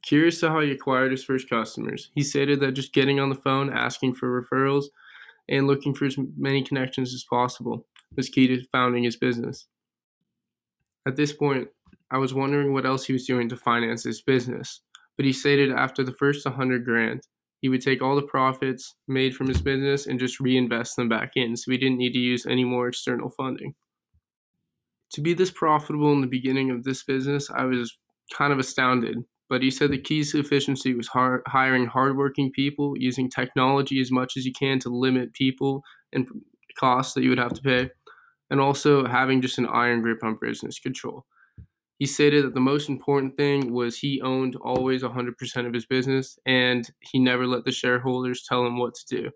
Curious to how he acquired his first customers, he stated that just getting on the phone, asking for referrals, and looking for as many connections as possible was key to founding his business. At this point, I was wondering what else he was doing to finance his business, but he stated after the first 100 grand, he would take all the profits made from his business and just reinvest them back in, so he didn't need to use any more external funding. To be this profitable in the beginning of this business, I was kind of astounded. But he said the keys to efficiency was hiring hardworking people, using technology as much as you can to limit people and costs that you would have to pay, and also having just an iron grip on business control. He stated that the most important thing was he owned always 100% of his business and he never let the shareholders tell him what to do.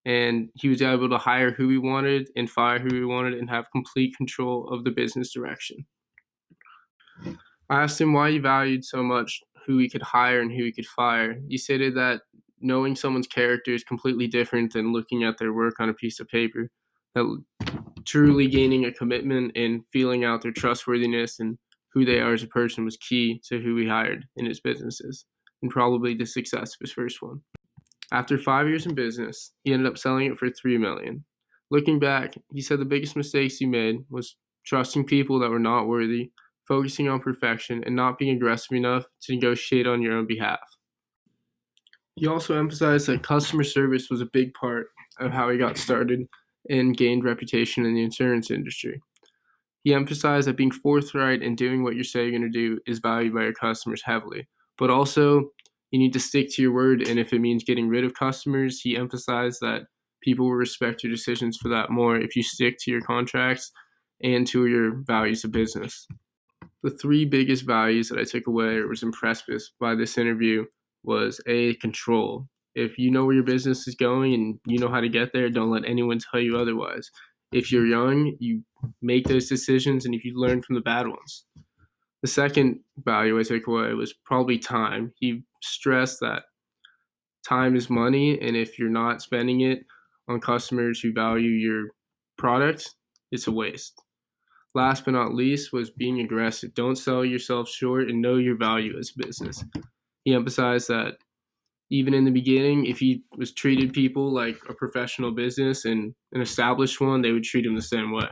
And he was able to hire who he wanted and fire who he wanted and have complete control of the business direction. I asked him why he valued so much who he could hire and who he could fire. He stated that knowing someone's character is completely different than looking at their work on a piece of paper. That truly gaining a commitment and feeling out their trustworthiness and who they are as a person was key to who he hired in his businesses and probably the success of his first one. After 5 years in business, he ended up selling it for $3 million. Looking back, he said the biggest mistakes he made was trusting people that were not worthy, focusing on perfection, and not being aggressive enough to negotiate on your own behalf. He also emphasized that customer service was a big part of how he got started and gained reputation in the insurance industry. He emphasized that being forthright and doing what you say you're going to do is valued by your customers heavily, but also you need to stick to your word, and if it means getting rid of customers, he emphasized that people will respect your decisions for that more if you stick to your contracts and to your values of business. The three biggest values that I took away or was impressed with by this interview was control. If you know where your business is going and you know how to get there, don't let anyone tell you otherwise. If you're young, you make those decisions, and if you learn from the bad ones. The second value I took away was probably time. He stressed that time is money, and if you're not spending it on customers who value your product, it's a waste. Last but not least was being aggressive. Don't sell yourself short and know your value as a business. He emphasized that even in the beginning, if he was treated people like a professional business and an established one, they would treat him the same way.